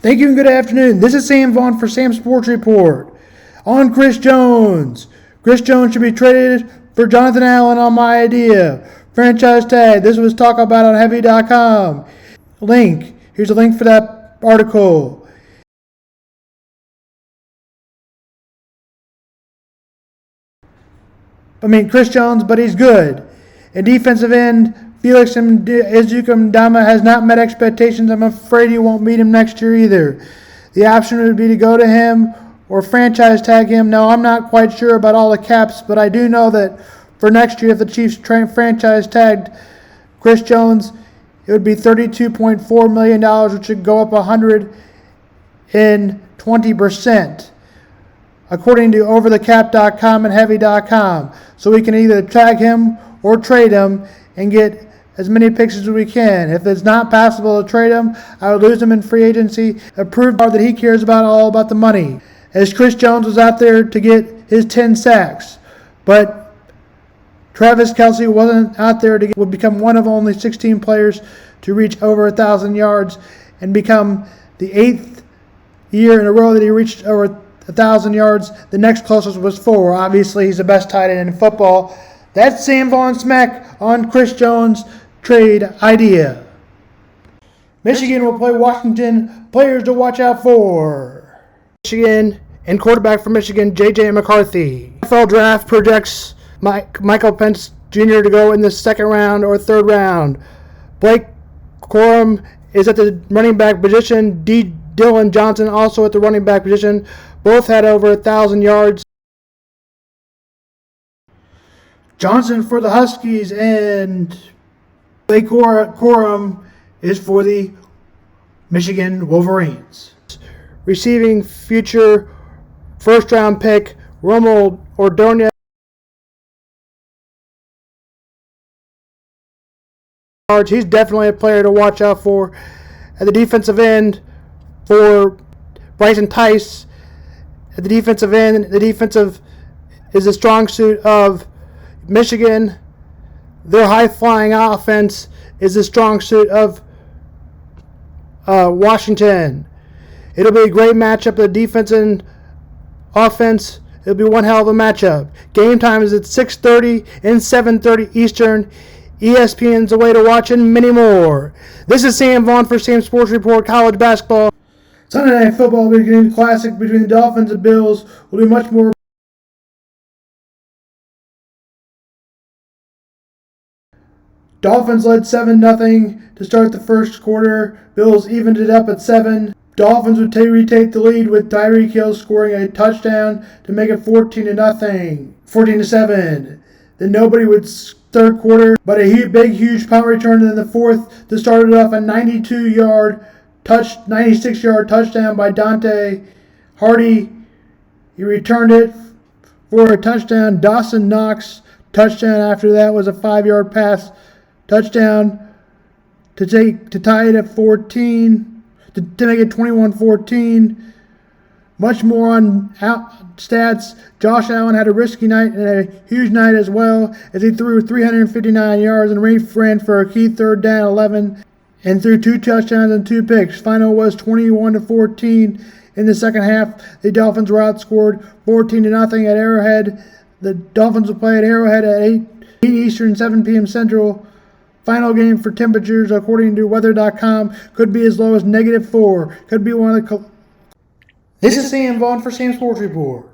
Thank you and good afternoon. This is Sam Vaughan for Sam Sports Report. On Chris Jones. Chris Jones should be traded for Jonathan Allen on my idea. Franchise tag. This was talked about on heavy.com. Link. Here's a link for that article. Chris Jones, but he's good. And defensive end, Felix Ezeukwuadama has not met expectations. I'm afraid he won't meet him next year either. The option would be to go to him or franchise tag him. Now, I'm not quite sure about all the caps, but I do know that for next year, if the Chiefs franchise tagged Chris Jones, it would be $32.4 million, which would go up 120%, according to overthecap.com and heavy.com. So we can either tag him or trade him and get as many picks as we can. If it's not possible to trade him, I would lose him in free agency. Prove that he cares all about the money. As Chris Jones was out there to get his 10 sacks. But Travis Kelce wasn't out there would become one of only 16 players to reach over 1,000 yards and become the 8th year in a row that he reached over 1,000 yards. The next closest was 4. Obviously, he's the best tight end in football. That's Sam Vaughan Smack on Chris Jones' trade idea. Michigan will play Washington. Players to watch out for. Michigan and quarterback for Michigan, J.J. McCarthy. NFL draft projects Michael Penix Jr. to go in the second round or third round. Blake Corum is at the running back position. Dylan Johnson also at the running back position. Both had over 1,000 yards. Johnson for the Huskies and Blake Corum is for the Michigan Wolverines. Receiving future first-round pick Romo Ordonez. He's definitely a player to watch out for. At the defensive end for Bryson Tice. At the defensive end, the defensive is the strong suit of Michigan. Their high-flying offense is the strong suit of Washington. It'll be a great matchup. The defense and offense, it'll be one hell of a matchup. Game time is at 6:30 and 7:30 Eastern. ESPN's the way to watch and many more. This is Sam Vaughan for Sam Sports Report College Basketball. Sunday Night Football weekend classic between the Dolphins and Bills will be much more. Dolphins led 7-0 to start the first quarter. Bills evened it up at 7. Dolphins would retake the lead with Tyreek Hill scoring a touchdown to make it 14-7. Then nobody would third quarter, but a huge punt return in the fourth to start it off a 96-yard touchdown by Dante Hardy. He returned it for a touchdown. Dawson Knox touchdown after that was a 5-yard pass touchdown to tie it at 14, to make it 21-14. Much more on stats. Josh Allen had a risky night and a huge night as well, as he threw 359 yards and ran for a key third down 11 and threw 2 touchdowns and 2 picks. Final was 21-14 in the second half. The Dolphins were outscored 14-0 at Arrowhead. The Dolphins will play at Arrowhead at 8 Eastern, 7 p.m. Central. Final game for temperatures, according to weather.com, could be as low as -4. Could be one of the. This is Sam Vaughan for Sam Sports Report.